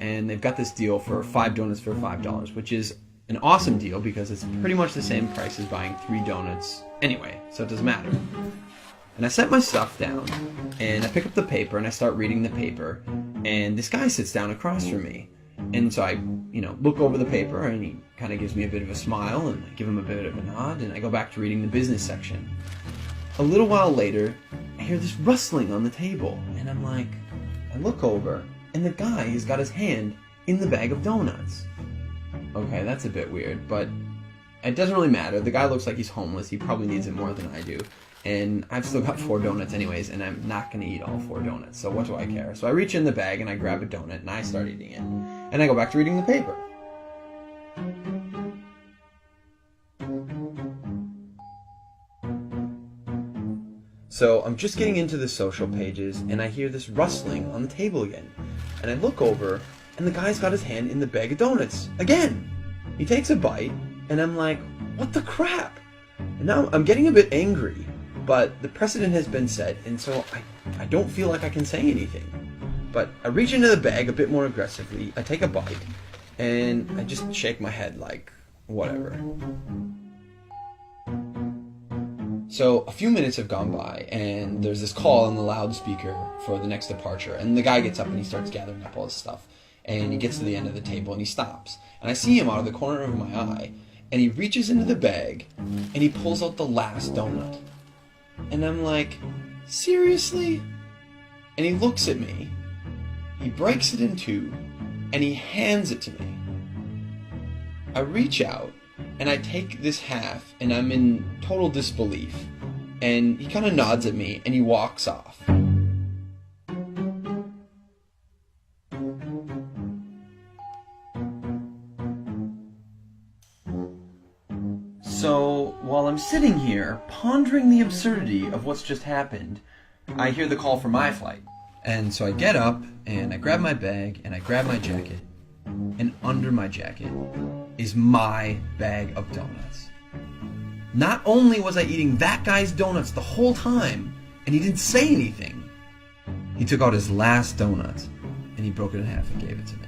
and they've got this deal for 5 donuts for $5, which is an awesome deal because it's pretty much the same price as buying 3 donuts anyway, so it doesn't matter. And I set my stuff down, and I pick up the paper, and I start reading the paper, and this guy sits down across from me. And so I, look over the paper, and he kind of gives me a bit of a smile, and I give him a bit of a nod, and I go back to reading the business section. A little while later, I hear this rustling on the table, and I look over, and the guy has got his hand in the bag of donuts. Okay, that's a bit weird, but it doesn't really matter. The guy looks like he's homeless. He probably needs it more than I do. And I've still got 4 donuts anyways, and I'm not going to eat all 4 donuts, so what do I care? So I reach in the bag, and I grab a donut, and I start eating it. And I go back to reading the paper. So I'm just getting into the social pages, and I hear this rustling on the table again. And I look over, and the guy's got his hand in the bag of donuts again. He takes a bite, and I'm like, what the crap? And now I'm getting a bit angry, but the precedent has been set, and so I don't feel like I can say anything. But I reach into the bag a bit more aggressively, I take a bite, and I just shake my head like, whatever. So a few minutes have gone by, and there's this call on the loudspeaker for the next departure, and the guy gets up and he starts gathering up all his stuff, and he gets to the end of the table and he stops, and I see him out of the corner of my eye, and he reaches into the bag and he pulls out the last donut, and I'm like, seriously? And he looks at me, he breaks it in 2, and he hands it to me. I reach out and I take this half, and I'm in total disbelief, and he kind of nods at me and he walks off. So while I'm sitting here pondering the absurdity of what's just happened, I hear the call for my flight. And so I get up and I grab my bag and I grab my jacket, and under my jacket is my bag of donuts. Not only was I eating that guy's donuts the whole time, and he didn't say anything, he took out his last donut and he broke it in half and gave it to me.